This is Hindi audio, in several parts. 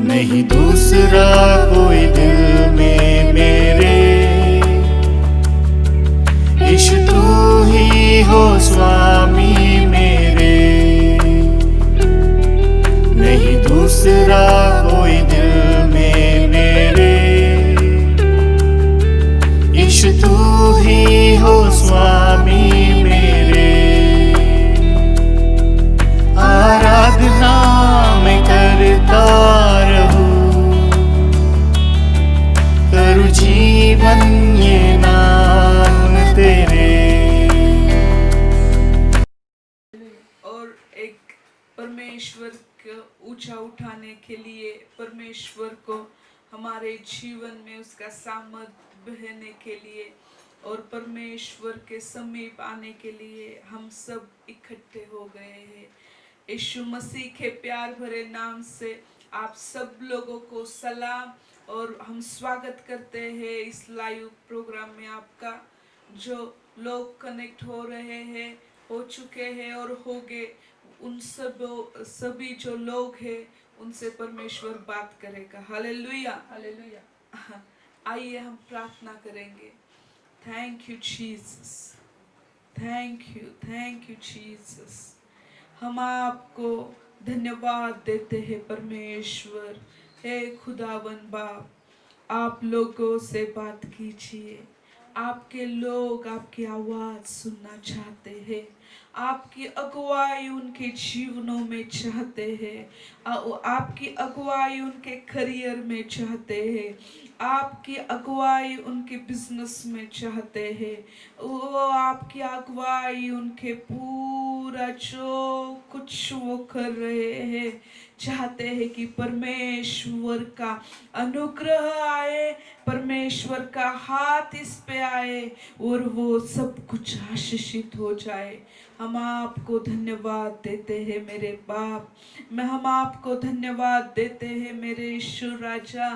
नहीं दूसरा कोई दिल में मेरे, ईश तू ही हो स्वामी मेरे। नहीं दूसरा कोई दिल में मेरे, ईश तू ही हो स्वामी मेरे। आराधना मैं करता रहूं, करूं जीवन ये नाम तेरे। और एक परमेश्वर को ऊंचा उठाने के लिए, परमेश्वर को हमारे जीवन में उसका सामर्थ बहने के लिए और परमेश्वर के समीप आने के लिए हम सब इकट्ठे हो गए हैं। यीशु मसीह के प्यार भरे नाम से आप सब लोगों को सलाम और हम स्वागत करते हैं इस लाइव प्रोग्राम में आपका। जो लोग कनेक्ट हो रहे हैं, हो चुके हैं और हो गए, उन सभी जो लोग हैं उनसे परमेश्वर बात करेगा। Hallelujah, hallelujah. आइए हम प्रार्थना करेंगे। Thank you Jesus, thank you Jesus. हम आपको धन्यवाद देते हैं परमेश्वर। हे खुदावन बाप, आप लोगों से बात कीजिए। आपके लोग आपकी आवाज सुनना चाहते हैं, आपकी अगुवाई उनके जीवनों में चाहते हैं, आपकी अगुवाई उनके करियर में चाहते हैं, आपकी अगुवाई उनके बिजनेस में चाहते हैं, वो आपकी अगुवाई उनके पूरा जो कुछ वो कर रहे हैं चाहते हैं कि परमेश्वर का अनुग्रह आए, परमेश्वर का हाथ इस पे आए और वो सब कुछ आशीषित हो जाए। हम आपको धन्यवाद देते हैं मेरे बाप, हम आपको धन्यवाद देते हैं मेरे ईश्वर राजा,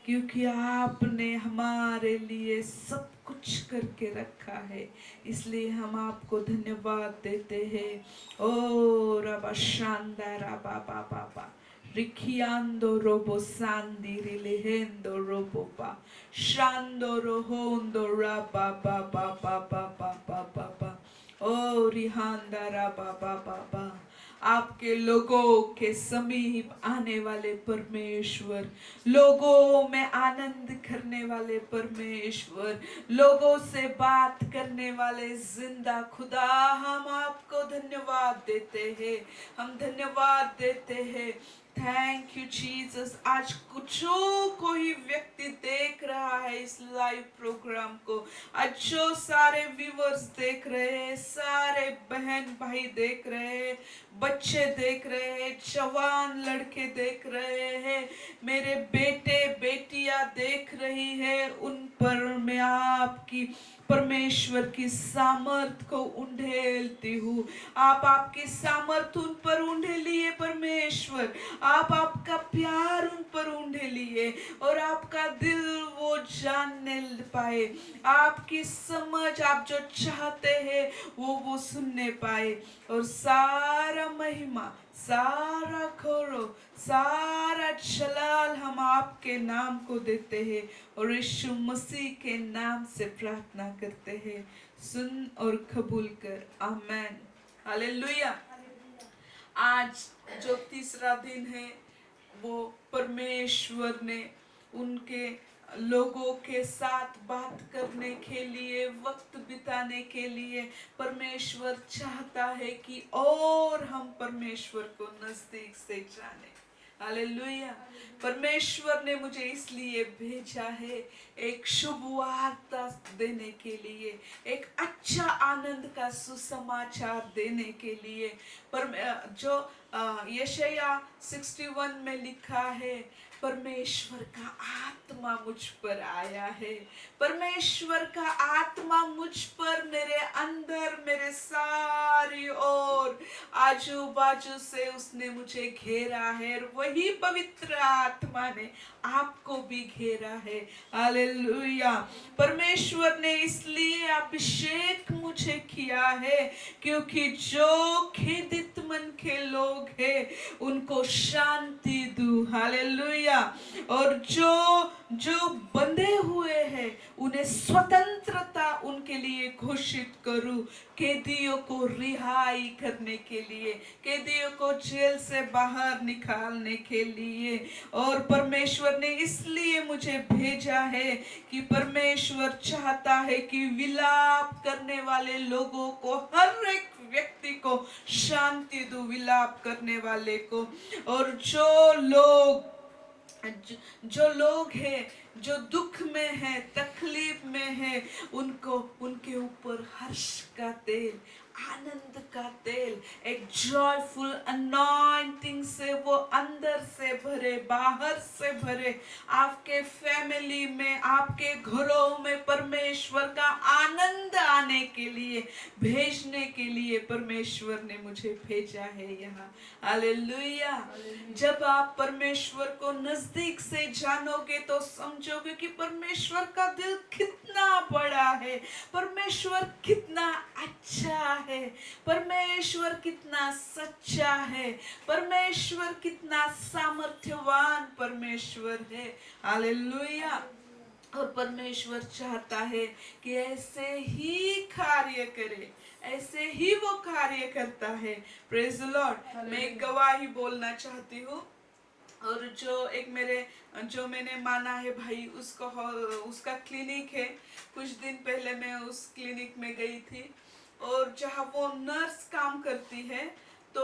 क्योंकि आपने हमारे लिए सब कुछ करके रखा है, इसलिए हम आपको धन्यवाद देते हैं। ओ रबा शांदा रबा बाबा बा Rikiando robo sandi rilehendo robo ba shando rohondo raba ba ba ba ba ba ba ba ba o rihanda raba ba ba ba। आपके लोगों के समीप आने वाले परमेश्वर, लोगों में आनंद करने वाले परमेश्वर, लोगों से बात करने वाले जिंदा खुदा, हम आपको धन्यवाद देते हैं, हम धन्यवाद देते हैं। Thank you Jesus. आज कुछ कोई व्यक्ति देख रहा है इस लाइव प्रोग्राम को, आज जो सारे व्यूअर्स देख रहे हैं, सारे बहन भाई देख रहे हैं, बच्चे देख रहे हैं, जवान लड़के देख रहे हैं, मेरे बेटे बेटियां देख रही है, उन पर मैं आपकी परमेश्वर की सामर्थ को उंडेलती हूँ। आप आपकी सामर्थ उन पर उंडेलिए परमेश्वर, आप आपका प्यार उन पर उंडेलिए और आपका दिल वो जानने पाए, आपकी समझ आप जो चाहते हैं वो सुनने पाए। और सारा महिमा, सारा गौरव, सारा जलाल हम आपके नाम को देते हैं और यीशु मसीह के नाम से प्रार्थना करते हैं। सुन और कबूल कर, आमेन, हालेलुया। आज जो तीसरा दिन है वो परमेश्वर ने उनके लोगों के साथ बात करने के लिए, वक्त बिताने के लिए परमेश्वर चाहता है कि और हम परमेश्वर को नजदीक से जाने। हालेलुया। परमेश्वर ने मुझे इसलिए भेजा है एक शुभ वार्ता देने के लिए, एक अच्छा आनंद का सुसमाचार देने के लिए। पर जो यशाया 61 में लिखा है, परमेश्वर का आत्मा मुझ पर आया है, परमेश्वर का आत्मा मुझ पर, मेरे अंदर, मेरे सारी ओर, आजू बाजू से उसने मुझे घेरा है, और वही पवित्र आत्मा ने आपको भी घेरा है। हालेलुया। परमेश्वर ने इसलिए अभिषेक मुझे किया है क्योंकि जो खेदित मन के लोग हैं उनको शांति दूं। हालेलुया। और जो जो बंधे हुए हैं उन्हें स्वतंत्रता उनके लिए घोषित करूं, कैदियों को रिहाई करने के लिए, कैदियों को जेल से बाहर निकालने के लिए। और परमेश्वर ने इसलिए मुझे भेजा है कि परमेश्वर चाहता है कि विलाप करने वाले लोगों को, हर एक व्यक्ति को शांति दो, विलाप करने वाले को। और जो लोग हैं, जो दुख में है, तकलीफ में है, उनको उनके ऊपर हर्ष का तेल, आनंद का तेल, एक जॉयफुल अनॉइंटिंग से वो अंदर से भरे, बाहर से भरे। आपके फैमिली में, आपके घरों में परमेश्वर का आनंद आने के लिए, भेजने के लिए परमेश्वर ने मुझे भेजा है यहाँ। हालेलुया। जब आप परमेश्वर को नजदीक से जानोगे तो समझोगे कि परमेश्वर का दिल कितना बड़ा है, परमेश्वर कितना अच्छा है, परमेश्वर कितना सच्चा है, परमेश्वर कितना सामर्थ्यवान परमेश्वर है। हालेलुया। और परमेश्वर चाहता है कि ऐसे ही कार्य करे, ऐसे ही वो कार्य करता है। Praise the Lord. मैं एक गवाही बोलना चाहती हूँ। और जो मैंने माना है भाई, उसका क्लिनिक है। कुछ दिन पहले मैं उस क्लिनिक में गई थी, और जहाँ वो नर्स काम करती है, तो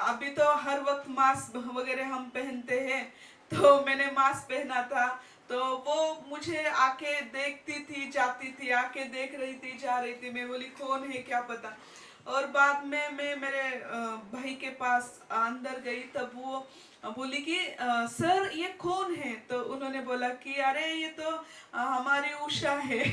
अभी तो हर वक्त मास्क वगैरह हम पहनते हैं, तो मैंने मास्क पहना था। तो वो मुझे आके देखती थी, जाती थी, आके देख रही थी, जा रही थी। मैं बोली कौन है क्या पता। और बाद में मैं मेरे भाई के पास अंदर गई, तब वो बोली कि सर ये कौन है। तो उन्होंने बोला कि अरे ये तो हमारी उषा है।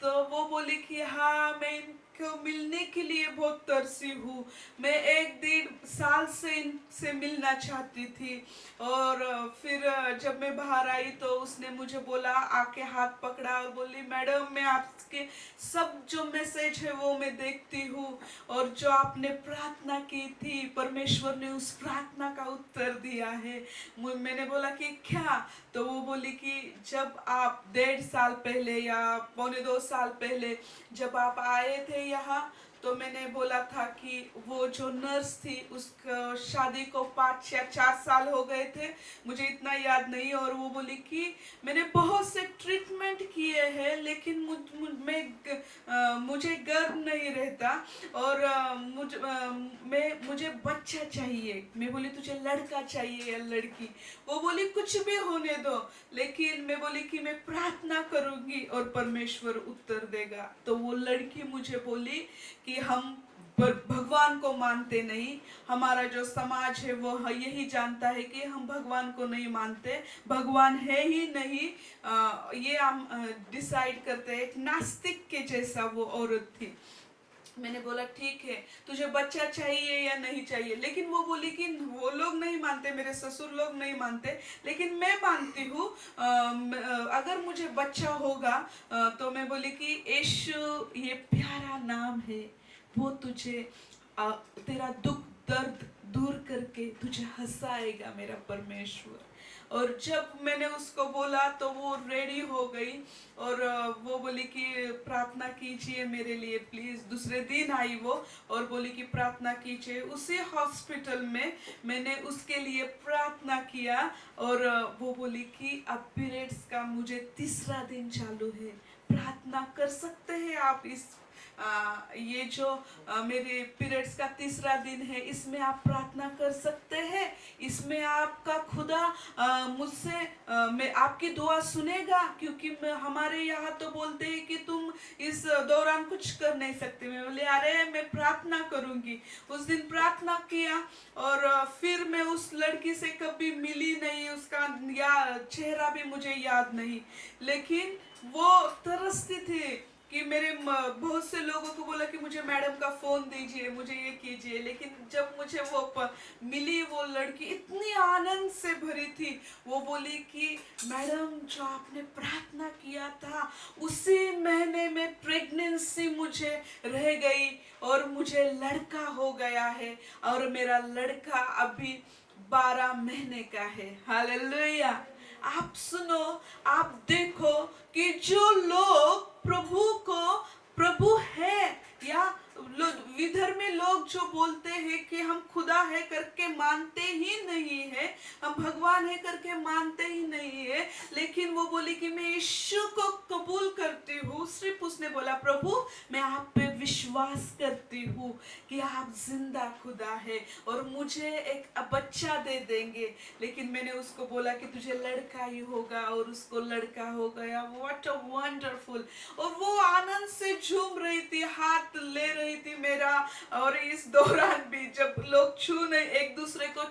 तो वो बोली कि हाँ, मैं इनको मिलने के लिए बहुत तरसी हूँ, मैं 1-1.5 साल से इनसे मिलना चाहती थी। और फिर जब मैं बाहर आई तो उसने मुझे बोला, आके हाथ पकड़ा और बोली, मैडम मैं आपके सब जो मैसेज है वो मैं देखती हूँ, और जो आपने प्रार्थना की थी परमेश्वर ने उस प्रार्थना का उत्तर दिया है। मैंने बोला कि क्या। तो वो बोली कि जब आप 1.5 साल पहले या 1.25 साल पहले जब आप आए थे यहाँ, तो मैंने बोला था कि वो जो नर्स थी उसका शादी को 5 या 4 साल हो गए थे, मुझे इतना याद नहीं। और वो बोली कि मैंने बहुत से ट्रीटमेंट किए हैं, लेकिन मुझे गर्व नहीं रहता, और मुझे बच्चा चाहिए। मैं बोली तुझे लड़का चाहिए या लड़की। वो बोली कुछ भी होने दो, लेकिन मैं बोली कि मैं प्रार्थना करूंगी और परमेश्वर उत्तर देगा। तो वो लड़की मुझे बोली कि हम भगवान को मानते नहीं, हमारा जो समाज है वो यही जानता है कि हम भगवान को नहीं मानते, भगवान है ही नहीं, ये हम डिसाइड करते हैं। एक नास्तिक के जैसा वो औरत थी। मैंने बोला ठीक है, तुझे बच्चा चाहिए या नहीं चाहिए। लेकिन वो बोली कि वो लोग नहीं मानते, मेरे ससुर लोग नहीं मानते, लेकिन मैं मानती हूँ, अगर मुझे बच्चा होगा। तो मैं बोली कि यीशु ये प्यारा नाम है, वो तुझे तेरा दुख दर्द दूर करके तुझे हंसाएगा मेरा परमेश्वर। और जब मैंने उसको बोला तो वो रेडी हो गई, और वो बोली कि प्रार्थना कीजिए मेरे लिए प्लीज। दूसरे दिन आई वो और बोली कि प्रार्थना कीजिए। उसी हॉस्पिटल में मैंने उसके लिए प्रार्थना किया, और वो बोली कि अब पीरियड्स का मुझे 3रा दिन चालू है, प्रार्थना कर सकते हैं आप। ये जो मेरे पीरियड्स का 3रा दिन है, इसमें आप प्रार्थना कर सकते हैं, इसमें आपका खुदा मुझसे मैं आपकी दुआ सुनेगा, क्योंकि हमारे यहाँ तो बोलते हैं कि तुम इस दौरान कुछ कर नहीं सकते। मैं बोले अरे मैं प्रार्थना करूंगी। उस दिन प्रार्थना किया, और फिर मैं उस लड़की से कभी मिली नहीं, उसका चेहरा भी मुझे याद नहीं, लेकिन वो तरसती थी कि मेरे बहुत से लोगों को बोला कि मुझे मैडम का फोन दीजिए, मुझे ये कीजिए। लेकिन जब मुझे वो मिली वो लड़की, इतनी आनंद से भरी थी। वो बोली कि मैडम जो आपने प्रार्थना किया था उसी महीने में प्रेगनेंसी मुझे रह गई और मुझे लड़का हो गया है, और मेरा लड़का अभी 12 महीने का है। हालेलुया। आप सुनो, आप देखो कि जो लोग प्रभु है, या विधर्मी लोग जो बोलते हैं कि हम खुदा है करके मानते ही नहीं है, हम भगवान है करके मानते ही नहीं है, लेकिन वो बोली कि मैं यीशु को कबूल करती हूँ। सिर्फ उसने बोला, प्रभु मैं आप पे विश्वास करती हूँ कि आप जिंदा खुदा है और मुझे एक बच्चा दे देंगे। लेकिन मैंने उसको बोला कि तुझे लड़का ही होगा, और उसको लड़का हो गया। What a wonderful. और वो आनंद से झूम रही थी, हाथ ले रही थी मेरा। और इस दौरान भी जब लोग एक दूसरे को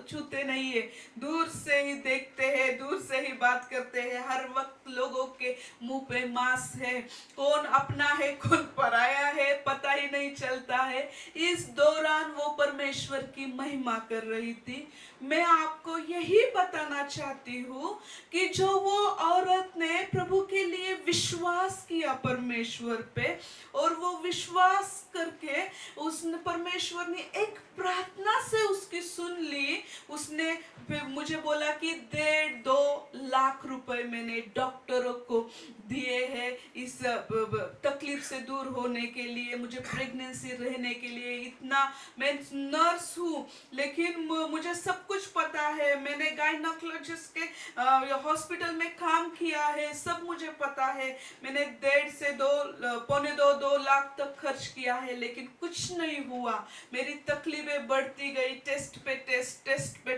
छूते नहीं है, दूर से ही देखते हैं, दूर से ही बात करते हैं। हर वक्त लोगों के मुंह पे मांस है, कौन अपना है कौन पराया है पता ही नहीं चलता है। इस दौरान वो परमेश्वर की महिमा कर रही थी। मैं आपको यही बताना चाहती हूँ कि जो वो औरत ने प्रभु के लिए विश्वास किया परमेश्वर पे, और वो विश्वास करके उसने, परमेश्वर ने एक प्रार्थना से उसकी सुन ली। उसने मुझे बोला कि 1.5-2 लाख रुपए मैंने डॉक्टरों को दिए हैं इस तकलीफ से दूर होने के लिए, मुझे प्रेगनेंसी रहने के लिए। इतना, मैं नर्स हूँ लेकिन मुझे सब कुछ पता है, मैंने गायनोकोलॉजिस्ट के हॉस्पिटल में काम किया है, सब मुझे पता है। मैंने 1.5 से 2 लाख तक खर्च किया है, लेकिन कुछ नहीं हुआ। मेरी तकलीफें बढ़ती गई, टेस्ट पे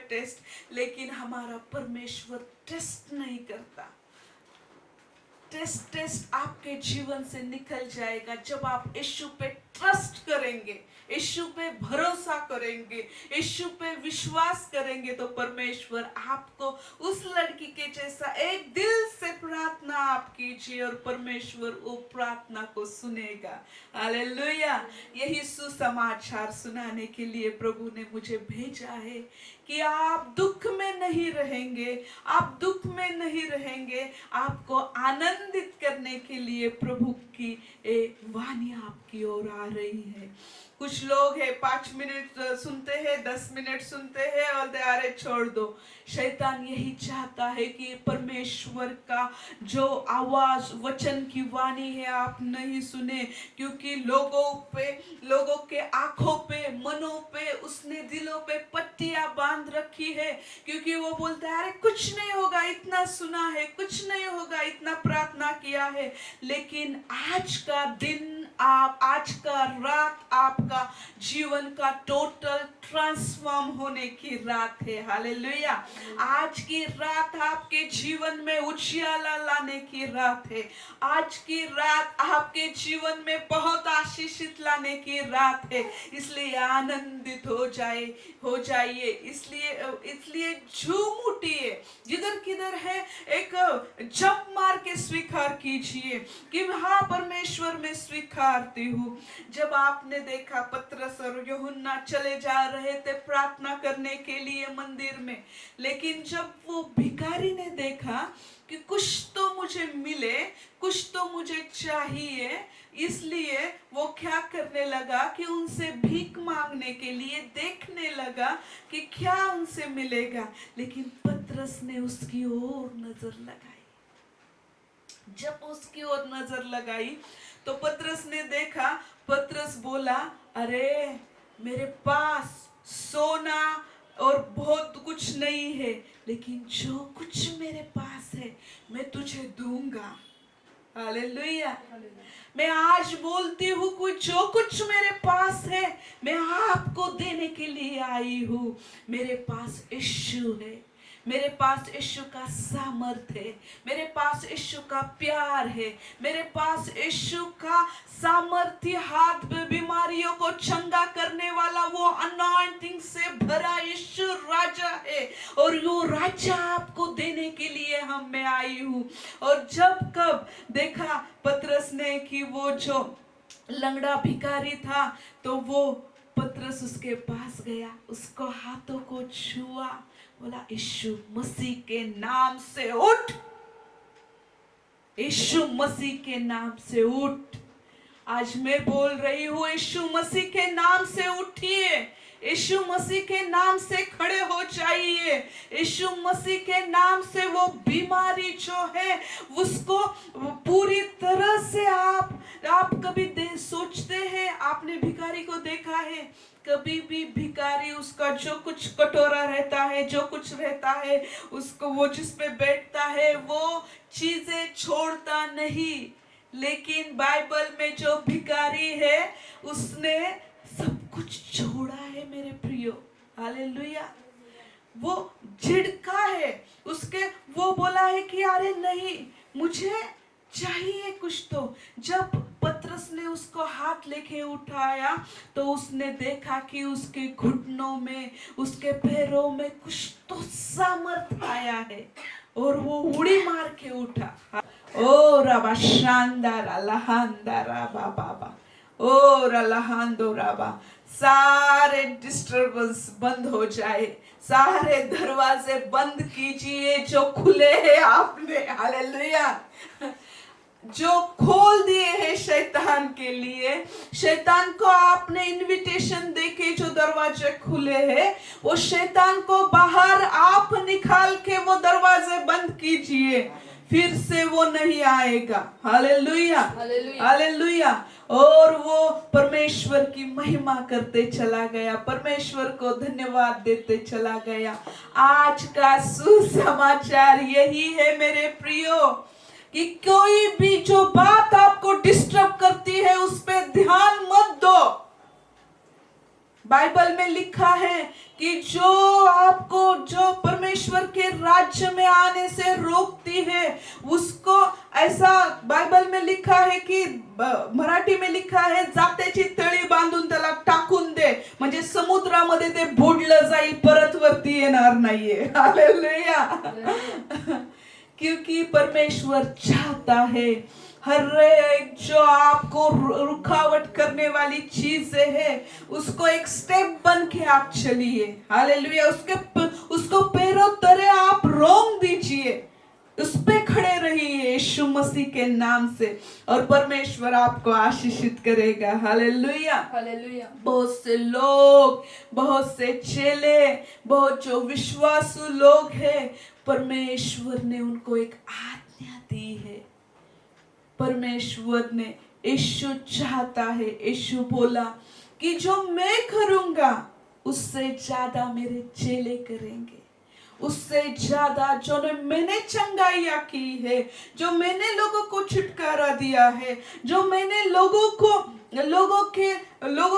टेस्ट। लेकिन हमारा परमेश्वर टेस्ट नहीं करता। टेस्ट आपके जीवन से निकल जाएगा जब आप यीशु पे ट्रस्ट करेंगे, यीशु पे भरोसा करेंगे, यीशु पे विश्वास करेंगे। तो परमेश्वर आपको उस लड़की के जैसा एक दिल से प्रार्थना आप कीजिए और परमेश्वर वो प्रार्थना को सुनेगा। हालेलुया। यही सुसमाचार सुनाने के लिए प्रभु ने मुझे भेजा है कि आप दुख में नहीं रहेंगे, आप दुख में नहीं रहेंगे। आपको आनंदित करने के लिए प्रभु की वाणी आपकी ओर आ रही है। कुछ लोग हैं 5 मिनट सुनते हैं, 10 मिनट सुनते हैं और दे अरे छोड़ दो। शैतान यही चाहता है कि परमेश्वर का जो आवाज, वचन की वाणी है आप नहीं सुने, क्योंकि लोगों के आंखों पे, मनों पे, उसने दिलों पे पट्टियां बांध रखी है। क्योंकि वो बोलता है अरे कुछ नहीं होगा, इतना सुना है, कुछ नहीं होगा, इतना प्रार्थना किया है। लेकिन आज का दिन, आज का रात आपका जीवन का टोटल ट्रांसफॉर्म होने की रात है। हालेलुया। आज की रात आपके जीवन में उजियाला लाने की रात है। आज की रात आपके जीवन में बहुत आशीषित लाने की रात है। इसलिए आनंदित हो जाइए। इसलिए झूम उठिए। जिधर किधर है एक जप मार के स्वीकार कीजिए कि हाँ परमेश्वर मैं स्वीकारती हूँ। जब आपने देखा पतरस और यूहन्ना चले जा रहे थे प्रार्थना करने के लिए मंदिर में, लेकिन जब वो भिखारी ने देखा कि कुछ तो मुझे मिले, कुछ तो मुझे चाहिए, इसलिए वो क्या करने लगा कि उनसे भीख मांगने के लिए देखने लगा कि क्या उनसे मिलेगा। लेकिन पतरस ने उसकी ओर नजर लगाई। जब उसकी ओर नजर लगाई तो पतरस ने देखा, पतरस बोला अरे मेरे पास सोना और बहुत कुछ नहीं है, लेकिन जो कुछ मेरे पास है मैं तुझे दूंगा। हालेलुया। मैं आज बोलती हूँ कि जो कुछ मेरे पास है मैं आपको देने के लिए आई हूँ। मेरे पास यीशु है, मेरे पास यीशु का सामर्थ है, मेरे पास यीशु का प्यार है, मेरे पास यीशु का सामर्थ्य हाथ में बीमारियों को चंगा करने वाला वो अनॉइंटिंग से भरा यीशु राजा है। और वो राजा आपको देने के लिए मैं आई हूँ। और जब कब देखा पतरस ने कि वो जो लंगड़ा भिखारी था, तो वो पतरस उसके पास गया, उसको हाथों को छुआ, बोला यीशु मसीह के नाम से उठ, यीशु मसीह के नाम से उठ। आज मैं बोल रही हूँ यीशु मसीह के नाम से उठिए, यीशु मसीह के नाम से खड़े हो जाइए। यीशु मसीह के नाम से वो बीमारी जो है उसको पूरी तरह से आप कभी सोचते हैं, आपने भिखारी को देखा है, कभी भी भिखारी उसका जो कुछ कटोरा रहता है, जो कुछ रहता है, उसको वो जिस पे बैठता है वो चीजें छोड़ता नहीं। लेकिन बाइबल में जो भिखारी है उसने सब कुछ छोड़ा है मेरे प्रियो। हालेलुया। वो झिड़का है उसके, वो बोला है कि अरे नहीं, मुझे चाहिए कुछ। तो जब पतरस ने उसको हाथ लेके उठाया तो उसने देखा कि उसके घुटनों में, उसके पैरों में कुछ तो सामर्थ आया है और वो उड़ी मार के उठा। ओ रबा शानदार अलहंदारा बाबा, ओ रलहांदो रबा। सारे डिस्टर्बेंस बंद हो जाए, सारे दरवाजे बंद कीजिए जो खुले हैं आपने। हालेलुया। जो खोल दिए हैं शैतान के लिए, शैतान को आपने इनविटेशन देके जो दरवाजे खुले हैं, वो शैतान को बाहर आप निकाल के वो दरवाजे बंद कीजिए, फिर से वो नहीं आएगा। Hallelujah, hallelujah. और वो परमेश्वर की महिमा करते चला गया, परमेश्वर को धन्यवाद देते चला गया। आज का सुसमाचार यही है मेरे प्रियो, कि कोई भी जो बात आपको डिस्टर्ब करती है उस पे ध्यान मत दो। बाइबल में लिखा है कि जो आपको, जो परमेश्वर के राज्य में आने से रोकती है उसको, ऐसा बाइबल में लिखा है कि मराठी में लिखा है, जात्याची तळी बांधून त्याला टाकून दे, म्हणजे समुद्रामध्ये ते बुडलं जाईल, परत वरती येणार नाहीये। हालेलुया। क्योंकि परमेश्वर चाहता है हर एक जो आपको रुकावट करने वाली चीजें है उसको एक स्टेप बन के आप चलिए। हालेलुया। उसको पैरों तले आप रोक दीजिए, उस पे खड़े रहिए यीशु मसीह के नाम से, और परमेश्वर आपको आशीषित करेगा। Hallelujah, hallelujah. बहुत से लोग, बहुत से चेले, बहुत जो विश्वासु लोग हैं, परमेश्वर ने उनको एक आज्ञा दी है। परमेश्वर ने, यीशु चाहता है, यीशु बोला कि जो मैं करूंगा उससे ज्यादा मेरे चेले करेंगे, उससे ज्यादा जो मैंने चंगाइयां की है, जो मैंने लोगों को छुटकारा दिया है, जो मैंने लोगों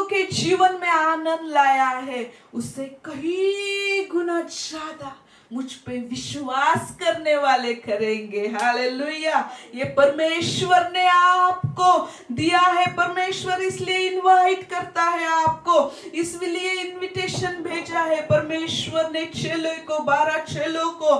के जीवन में आनंद लाया है, उससे कई गुना ज्यादा मुझ पे विश्वास करने वाले करेंगे। हालेलुया। ये परमेश्वर ने आपको दिया है, परमेश्वर इसलिए इनवाइट करता है आपको, इसलिए इनविटेशन भेजा है। परमेश्वर ने चेलों को, 12 चेलों को,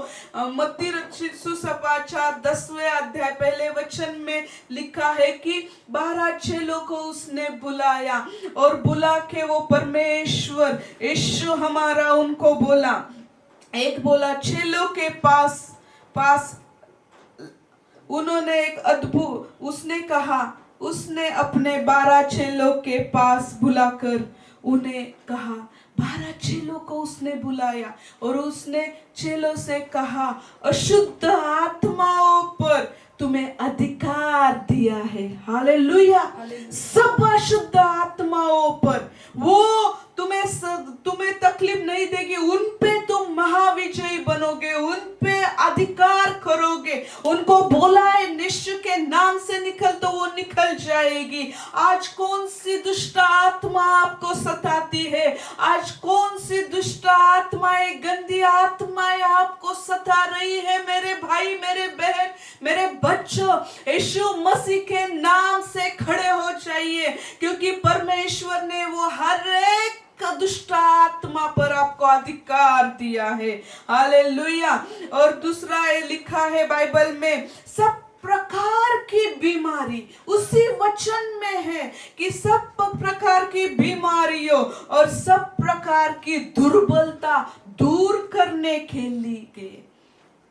मत्ती रचित सुसमाचार 10वें अध्याय पहले वचन में लिखा है कि 12 चेलों को उसने बुलाया, और बुला के वो परमेश्वर यीशु हमारा उनको बोला। एक बोला चेलों के पास उन्होंने एक अद्भुत, उसने कहा, उसने अपने 12 चेलों के पास बुलाकर उन्हें कहा, 12 चेलों को उसने बुलाया और उसने चेलों से कहा, अशुद्ध आत्माओं पर तुम्हें अधिकार दिया है। हालेलुया। सब अशुद्ध आत्माओं पर वो तुम्हें तकलीफ नहीं देगी, उन पे तुम महाविजयी बनोगे, उन पे अधिकार करोगे। उनको बोला है यीशु के नाम से निकल, तो वो निकल जाएगी। आज कौन सी दुष्ट आत्मा आपको सताती है? आज कौन सी दुष्ट आत्माएं, गंदी आत्माएं आपको सता रही है? मेरे भाई, मेरे बहन, मेरे बच्चों, यीशु मसीह के नाम से खड़े हो जाइए, क्योंकि परमेश्वर ने वो हर एक दुष्ट आत्मा पर आपको अधिकार दिया है। हालेलुया। और दूसरा ये लिखा है बाइबल में, सब प्रकार की बीमारी, उसी वचन में है कि सब प्रकार की बीमारियों और सब प्रकार की दुर्बलता दूर करने के लिए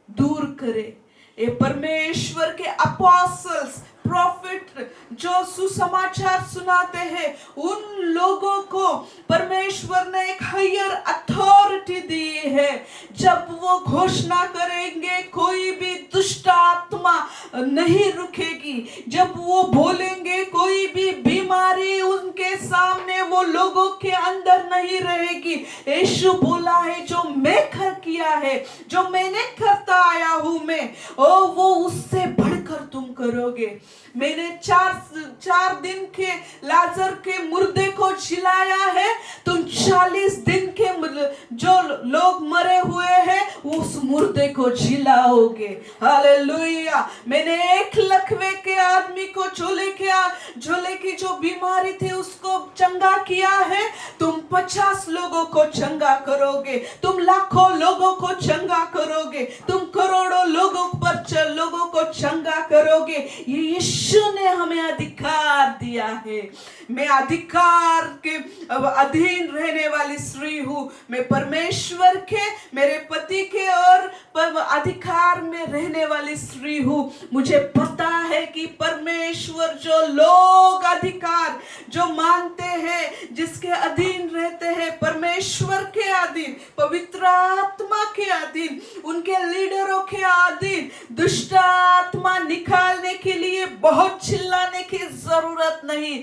दूर करे। ये परमेश्वर के अपोस्टल्स, प्रॉफिट जो सुसमाचार सुनाते हैं उन लोगों को परमेश्वर ने एक हायर अथॉरिटी दी है। जब वो घोषणा करेंगे कोई भी दुष्ट आत्मा नहीं रुकेगी, जब वो बोलेंगे कोई भी बीमारी उनके सामने वो लोगों के अंदर नहीं रहेगी। यीशु बोला है जो मैं कर किया है, जो मैंने करता आया हूं मैं, ओ वो उससे बढ़कर तुम करोगे। मैंने चार दिन के लाजर के मुर्दे को जिलाया है, तुम 40 दिन के जो लोग मरे हुए हैं उस मुर्दे को जिलाओगे। हालेलुया। मैंने 1 लकवे के आदमी को झोले की जो बीमारी थी उसको चंगा किया है, तुम 50 लोगों को चंगा करोगे, तुम लाखों लोगों को चंगा करोगे, तुम करोड़ों लोगों को चंगा करोगे। ये यीशु ने हमें अधिकार दिया है। मैं अधिकार के अधीन रहने वाली स्त्री हूँ। मैं परमेश्वर के, मेरे पति के और अधिकार में रहने वाली स्त्री हूँ। मुझे पता है कि परमेश्वर जो लोग अधिकार जो मानते हैं, जिसके अधीन रहते हैं, परमेश्वर के अधीन, पवित्र आत्मा के अधीन, उनके लीडरों के अधीन, दुष्ट आत्मा निकालने के लिए बहुत चिल्लाने की जरूरत नहीं।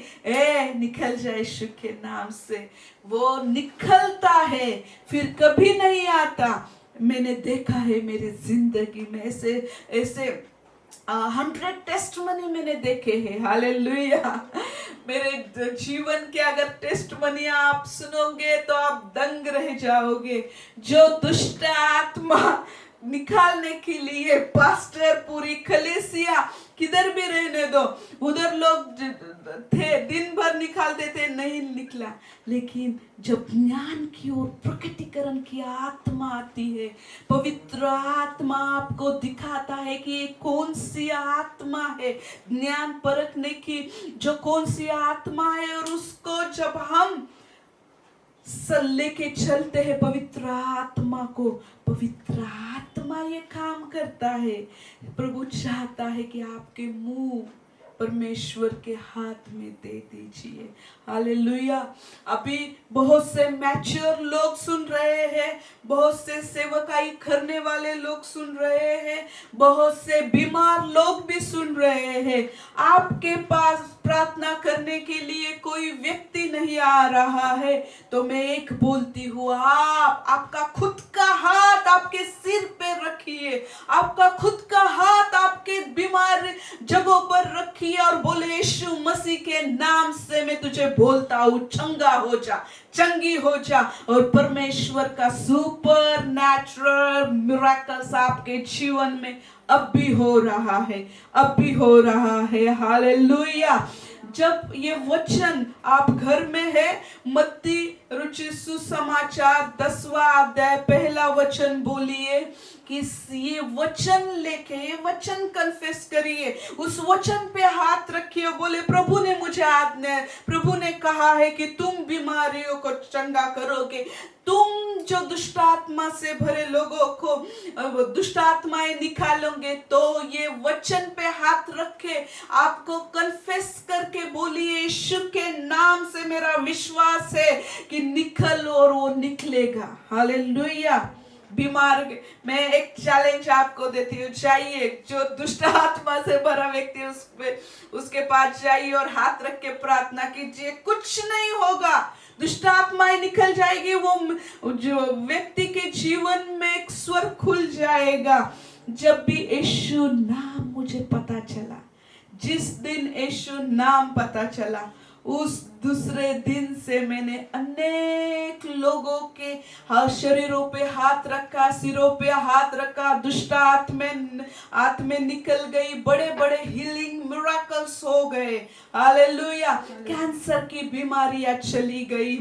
निकल जाए यीशु के नाम से। वो निकलता है फिर कभी नहीं आता। मैंने देखा है मेरी जिंदगी में ऐसे 100 टेस्टमनी मैंने देखे हैं। हालेलुया। मेरे जीवन के अगर टेस्टमनी आप सुनोगे तो आप दंग रह जाओगे। जो दुष्ट आत्मा निकालने के लिए पास्टर, पूरी कलीसिया, किधर भी रहने दो, उधर लोग थे, दिन भर निकालते थे, नहीं निकला। लेकिन जब ज्ञान की ओर प्रकटीकरण की आत्मा आती है, पवित्र आत्मा आपको दिखाता है कि ये कौन सी आत्मा है, ज्ञान परखने की जो कौन सी आत्मा है, और उसको जब हम लेके चलते हैं पवित्र आत्मा को, पवित्र आत्मा ये काम करता है। प्रभु चाहता है कि आपके मुंह परमेश्वर के हाथ में दे दीजिए। हालेलुया। अभी बहुत से मैच्योर लोग सुन रहे हैं, बहुत से सेवकाई करने वाले लोग सुन रहे हैं, बहुत से बीमार लोग भी सुन रहे हैं। आपके पास प्रार्थना करने के लिए कोई व्यक्ति नहीं आ रहा है, तो मैं एक बोलती हूँ, आपका खुद का हाथ आपके सिर पे रखिए, आपका खुद का हाथ आपके बीमार जगहों पर रखिए और बोले यीशु मसीह के नाम से मैं तुझे बोलता हूँ, चंगा हो जा, चंगी हो जा। और परमेश्वर का सुपर नेचुरल मिरेकल्स आपके जीवन में अब भी हो रहा है, अब भी हो रहा है। हालेलुया। जब ये वचन आप घर में है, मत्ती रुचि सुसमाचार 10वां अध्याय 1 वचन बोलिए कि ये वचन लेके, ये वचन कन्फेस करिए, उस वचन पे हाथ रखिए, बोले प्रभु ने मुझे आज्ञा, प्रभु ने कहा है कि तुम बीमारियों को चंगा करोगे, तुम जो दुष्ट आत्मा से भरे लोगों को दुष्ट आत्माएं निकालोगे। तो ये वचन पे हाथ रखे, आपको कन्फेस करके बोलिए यीशु के नाम से मेरा विश्वास है कि निकल, और वो निकलेगा। हालेलुया। बीमार, मैं एक चैलेंज आपको देती हूँ, जाइए जो दुष्ट आत्मा से भरा व्यक्ति उसके पास जाइए और हाथ रख के प्रार्थना कीजिए, कुछ नहीं होगा, दुष्ट आत्माएं निकल जाएगी। वो जो व्यक्ति के जीवन में एक स्वर खुल जाएगा। जब भी यीशु नाम मुझे पता चला, जिस दिन यीशु नाम पता चला, उस दूसरे दिन से मैंने अनेक लोगों के शरीरों पे हाथ रखा, सिरों पे हाथ रखा, दुष्ट आत्मा निकल गई, बड़े बड़े हीलिंग मिरेकल्स हो गए। हालेलुया। कैंसर की बीमारियां चली गई,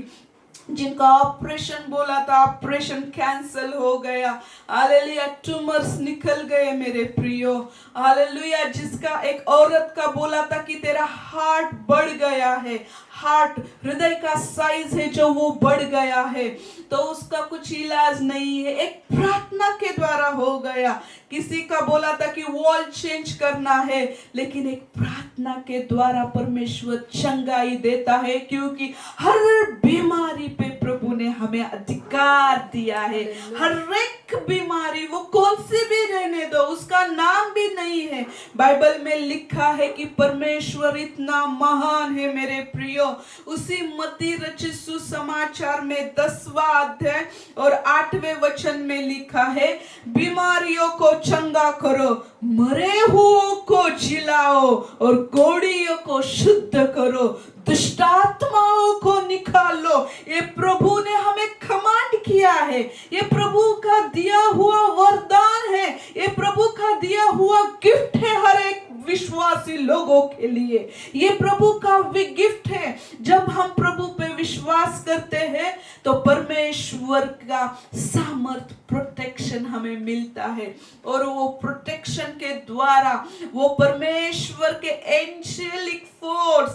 जिनका ऑपरेशन बोला था ऑपरेशन कैंसिल हो गया। हालेलुया। ट्यूमर्स निकल गए मेरे प्रियो। हालेलुया। जिसका एक औरत का बोला था कि तेरा हार्ट बढ़ गया है, हार्ट हृदय का साइज है जो वो बढ़ गया है, तो उसका कुछ इलाज नहीं है, एक प्रार्थना के द्वारा हो गया। किसी का बोला था कि वॉल चेंज करना है, लेकिन एक प्रार्थना के द्वारा परमेश्वर चंगाई देता है, क्योंकि हर बीमारी पे प्रभु ने हमें अधिकार दिया है। हर एक बीमारी, वो कौन सी भी रहने दो, उसका नाम भी नहीं है। बाइबल में लिखा है कि परमेश्वर इतना महान है मेरे प्रियो। उसी मत्ती रचित सुसमाचार में 10वां अध्याय और 8वें वचन में लिखा है, बीमारियों को चंगा करो, मरे हुओं को जिलाओ और कोढ़ियों को शुद्ध करो, दुष्ट आत्माओं को निकालो। ये प्रभु ने हमें कमांड किया है, ये प्रभु का दिया हुआ वरदान है, ये प्रभु का दिया हुआ गिफ्ट है हर एक विश्वासी लोगों के लिए। ये प्रभु का गिफ्ट है। जब हम प्रभु पे विश्वास करते हैं तो परमेश्वर का सामर्थ, प्रोटेक्शन हमें मिलता है, और वो प्रोटेक्शन के द्वारा वो परमेश्वर के एंजेलिक फोर्स,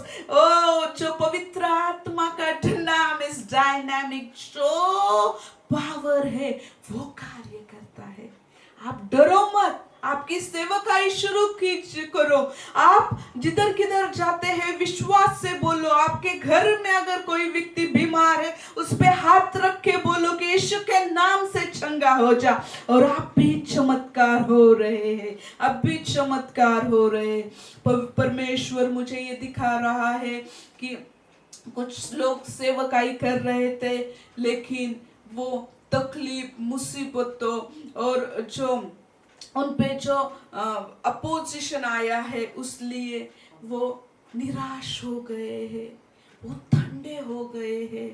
जो पवित्र आत्मा का डायनामिक जो पावर है वो कार्य करता है। आप डरो मत, आपकी सेवकाई शुरू करो। आप जिधर किधर जाते हैं विश्वास से बोलो। आपके घर में अगर कोई व्यक्ति बीमार है, उस पे हाथ रख के बोलो कि यीशु के नाम से चंगा हो जा, और आप भी चमत्कार हो रहे हैं, अब भी चमत्कार हो रहे हैं। परमेश्वर मुझे ये दिखा रहा है कि कुछ लोग सेवकाई कर रहे थे, लेकिन वो तकलीफ, मुसीबतों और जो उन पे जो अपोजिशन आया है, उसलिए वो निराश हो गए हैं, वो ठंडे हो गए हैं।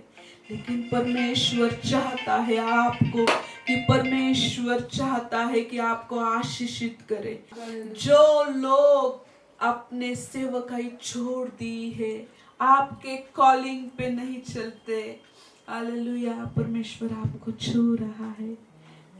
लेकिन परमेश्वर चाहता है आपको, कि परमेश्वर चाहता है कि आपको आशीषित करे। जो लोग अपने सेवकाई छोड़ दी है, आपके कॉलिंग पे नहीं चलते, हालेलुया, परमेश्वर आपको छू रहा है।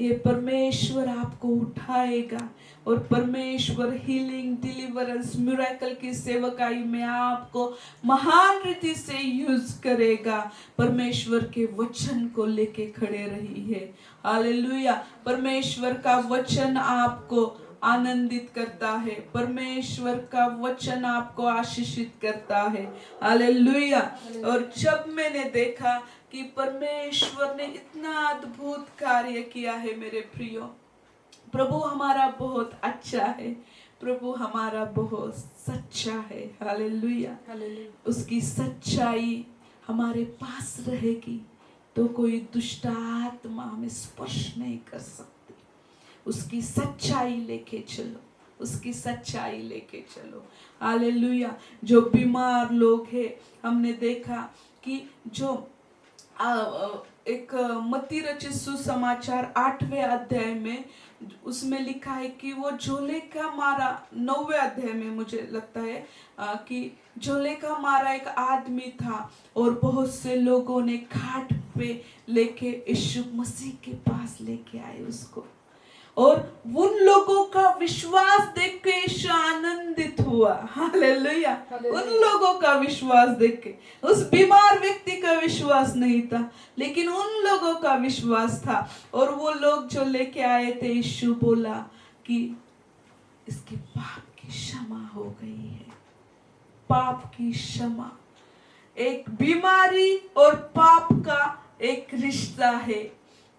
ये परमेश्वर आपको उठाएगा और परमेश्वर हीलिंग, डिलीवरेंस, मिरेकल की सेवकाई में आपको महान रीति से यूज करेगा। परमेश्वर के वचन को लेके खड़े रही है, हालेलुया। परमेश्वर का वचन आपको आनंदित करता है, परमेश्वर का वचन आपको आशीषित करता है, हालेलुया। और जब मैंने देखा कि परमेश्वर ने इतना अद्भुत कार्य किया है मेरे प्रियो, प्रभु हमारा बहुत अच्छा है, प्रभु हमारा बहुत सच्चा है, हालेलुया। उसकी सच्चाई हमारे पास रहेगी तो कोई दुष्ट आत्मा हमें स्पर्श नहीं कर सकती। उसकी सच्चाई लेके चलो, उसकी सच्चाई लेके चलो, हालेलुया। जो बीमार लोग हैं, हमने देखा कि जो एक मत्ती रचित सुसमाचार 8वें अध्याय में उसमें लिखा है कि वो झोले का मारा, 9वें अध्याय में मुझे लगता है कि झोले का मारा एक आदमी था, और बहुत से लोगों ने खाट पे लेके यीशु मसीह के पास लेके आए उसको, और उन लोगों का विश्वास देख के यीशु आनंदित हुआ, हालेलुया। उन लोगों का विश्वास देख के, उस बीमार व्यक्ति का विश्वास नहीं था, लेकिन उन लोगों का विश्वास था। और वो लोग जो लेके आए थे, यीशु बोला कि इसके पाप की क्षमा हो गई है, पाप की क्षमा। एक बीमारी और पाप का एक रिश्ता है।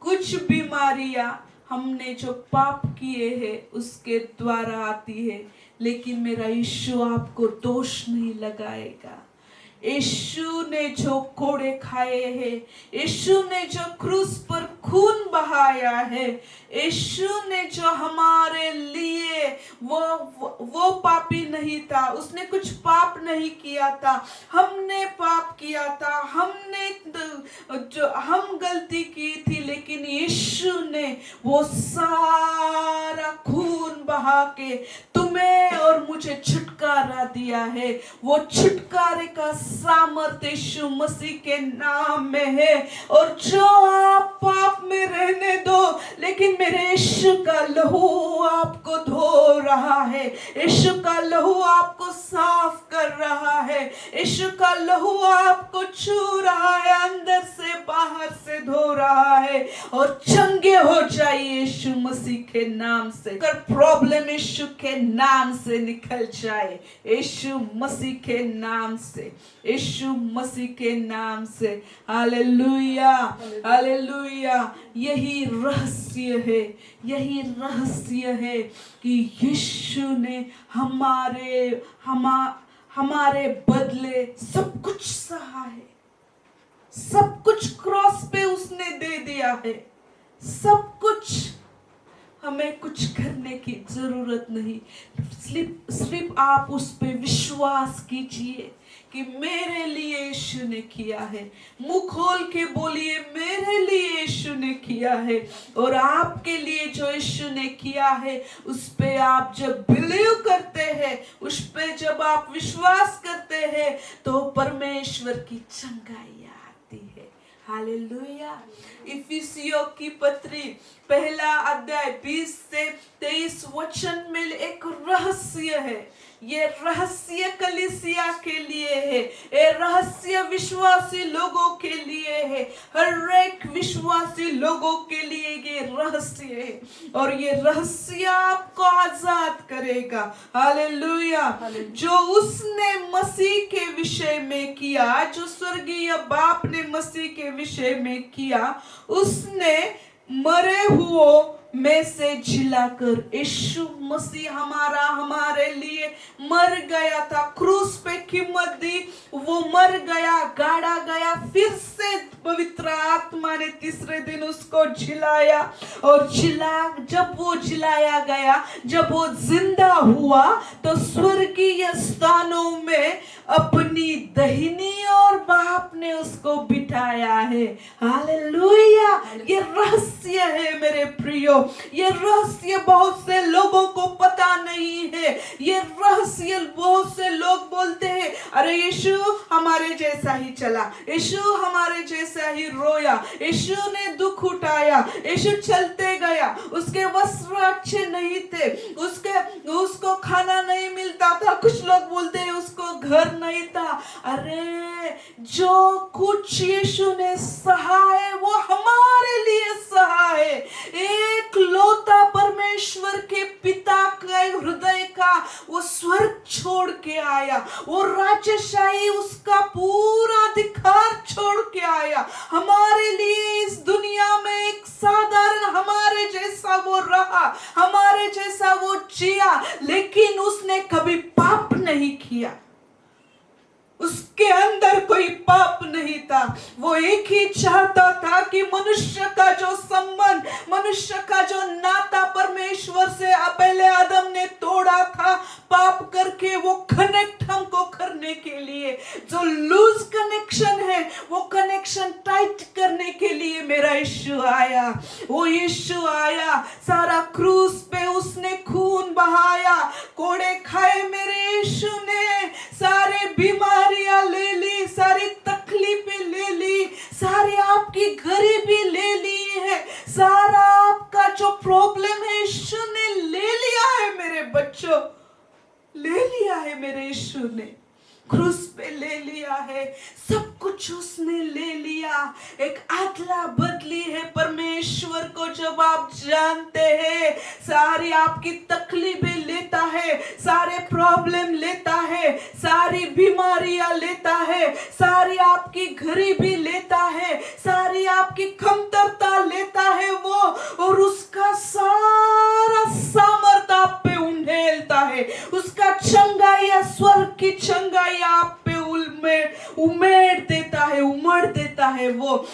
कुछ बीमारियां हमने जो पाप किए हैं उसके द्वारा आती है, लेकिन मेरा यीशु आपको दोष नहीं लगाएगा। यीशु ने जो कोड़े खाए हैं, यीशु ने जो क्रूस पर खून बहाया है, यीशु ने जो हमारे लिए वो पापी नहीं था, उसने कुछ पाप नहीं किया था, हमने पाप किया था, हम गलती की थी, लेकिन यीशु ने वो सारा खून बहा के तुम्हें और मुझे छुटकारा दिया है। वो छुटकारे का सामर्थ्य यीशु मसीह के नाम में है। और जो आप पाप में रहने दो, लेकिन मेरे यीशु का लहू आपको धो रहा है। यीशु का लहू आपको साफ कर रहा है। यीशु का लहू आपको छू रहा है, अंदर से बाहर से धो रहा है। और चंगे हो जाइए यीशु मसीह के नाम से। अगर प्रॉब्लम यीशु के नाम से निकल जाए, यीशु मसीह के नाम से, यीशु मसीह के नाम से। Hallelujah, hallelujah. यही रहस्य है, यही रहस्य है कि यीशु ने हमारे बदले सब कुछ सहा है। सब कुछ क्रॉस पे उसने दे दिया है। सब कुछ, हमें कुछ करने की जरूरत नहीं। सिर्फ आप उस पे विश्वास कीजिए कि मेरे लिए यीशु ने किया है। मुंह खोल के बोलिए, मेरे लिए यीशु ने किया है। और आपके लिए जो यीशु ने किया है, उस पे आप जब बिलीव करते हैं, उस पे जब आप विश्वास करते हैं, तो परमेश्वर की चंगाई आती है। हालेलुया। इफिसियों की पत्री पहला अध्याय 20 से 23 वचन में एक रहस्य है। ये रहस्य कलीसिया के लिए है। ये रहस्य विश्वासी लोगों के लिए है। हर एक विश्वासी लोगों के लिए ये रहस्य है। और ये रहस्य आपको आजाद करेगा। हालेलुया। जो उसने मसीह के विषय में किया, जो स्वर्गीय बाप ने मसीह के विषय में किया, उसने मरे हुओं में से जिलाकर, यीशु मसीह हमारे लिए मर गया था, क्रूस पे कीमत दी, वो मर गया, गाड़ा गया, फिर से पवित्र आत्मा ने तीसरे दिन उसको जिलाया। और जब वो जिलाया गया, जब वो जिंदा हुआ, तो स्वर्गीय स्थानों में अपनी दाहिनी और बाप ने उसको बिठाया है। हालेलुया। ये रहस्य है मेरे प्रियो। ये रहस्य बहुत से लोगों को पता नहीं है। ये रहस्य बहुत से लोग बोलते हैं, अरे यीशु हमारे जैसा ही चला, यीशु हमारे जैसा ही रोया, यीशु ने दुख उठाया, यीशु चलते गया, उसके वस्त्र अच्छे नहीं थे, उसको खाना नहीं मिलता था, कुछ लोग बोलते हैं उसको घर नहीं था। अरे जो कुछ यीशु ने सहा है, वो हमारे लिए सहा है। एक लौता परमेश्वर के पिता के हृदय का वो स्वर्ग छोड़ के आया, वो राजशाही, उसका पूरा अधिकार छोड़ के आया हमारे लिए। इस दुनिया में एक साधारण हमारे जैसा वो रहा, हमारे जैसा वो जिया, लेकिन उसने कभी पाप नहीं किया। उसके अंदर कोई पाप नहीं था। वो एक ही चाहता था कि मनुष्य का जो संबंध, मनुष्य का जो नाता परमेश्वर से पहले आदम ने तोड़ा था पाप करके, वो कनेक्ट हमको करने के लिए, जो लूज कनेक्शन है, वो कनेक्शन टाइट करने के लिए मेरा यीशु आया। वो यीशु आया, सारा क्रूस पे उसने खून बहाया, कोड़े खाए मेरे यीशु ने, सारे बीमारियां ले ली, सारी तकलीफें ले ली, सारी आपकी गरीबी ले ली है, सारा आपका जो प्रॉब्लम है यीशु ने ले लिया है मेरे बच्चों, ले लिया है मेरे यीशु ने, क्रूस पे ले लिया है, सब कुछ उसने ले लिया। एक अदला बदली है परमेश्वर को जब आप जानते हैं। सारी आपकी तकलीफें लेता है, सारे प्रॉब्लम लेता है, सारी बीमारियां लेता है, सारी आपकी गरीबी लेता है, सारी आपकी कमतरता लेता है वो, और उसका सारा सामर्थ आप पे उंडेलता है। उसका चंगाई, स्वर्ग की चंगाई आप पे उमेड़ देता है, उमड़ देता है, वो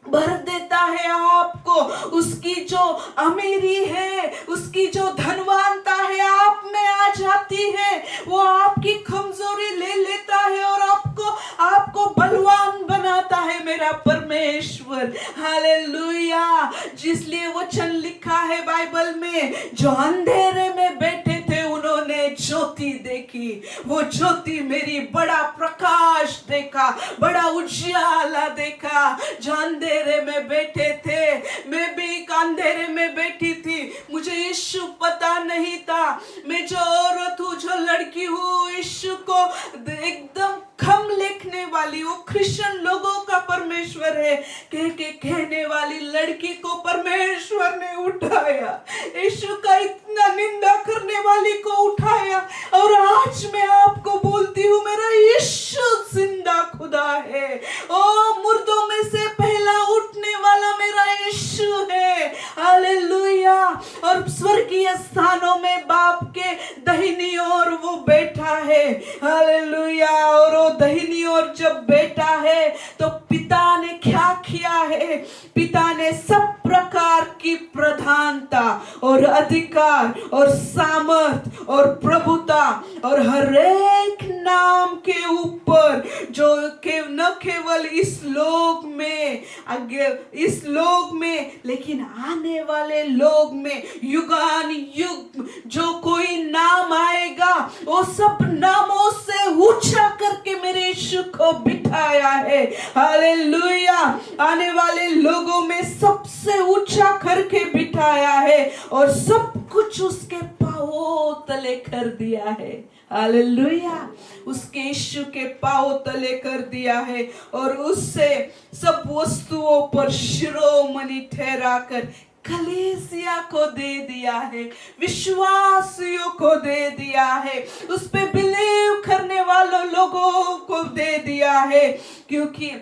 भर देता है आपको। उसकी जो अमीरी है, उसकी जो धनवानता है आप में आ जाती है, वो आपकी कमजोरी ले लेता है और आपको बलवान बनाता है मेरा परमेश्वर। हालेलुया। जिसलिए वचन लिखा है बाइबल में, जो अंधेरे में बैठे थे उन्होंने ज्योति वो ज्योति मेरी बड़ा प्रकाश देखा, बड़ा उजाला देखा। जो अंधेरे में बैठे थे, मैं भी एक अंधेरे में बैठी थी, मुझे यीशु पता नहीं था। मैं जो औरत हूँ, जो लड़की हूँ, यीशु को एकदम कम लिखने वाली, वो क्रिश्चियन लोगों का परमेश्वर है कह के कहने वाली लड़की को परमेश्वर ने उठाया। यीशु का इतना निंदा करने वाली को उठाया। और आज मैं आपको बोलती हूँ, मेरा यीशु जिंदा खुदा है। ओ मुर्दों में से पहला उठने वाला मेरा यीशु है। हालेलुया। और स्वर्गीय स्थानों में बाप के दाहिनी ओर वो बैठा है। हालेलुया। और वो दाहिनी ओर जब बैठा है तो पिता ने क्या किया है? पिता ने सब प्रकार की प्रधानता और अधिकार और सामर्थ और प्रभुता और हर एक नाम के ऊपर, जो न केवल इस लोक में लेकिन आने वाले लोक में युगान युग जो कोई नाम आएगा, वो सब नामों से ऊंचा करके मेरे यीशु को बिठाया है। हालेलुया। आने वाले लोगों में सबसे ऊंचा करके बिठाया है और सब कुछ उसके पांवों तले कर दिया है। हालेलुया। उसके यीशु के पांव तले कर दिया है और उससे सब वस्तुओं पर शिरोमणि ठहराकर कलीसिया को दे दिया है, विश्वासियों को दे दिया है, उस पे बिलीव करने वालों लोगों को दे दिया है। क्योंकि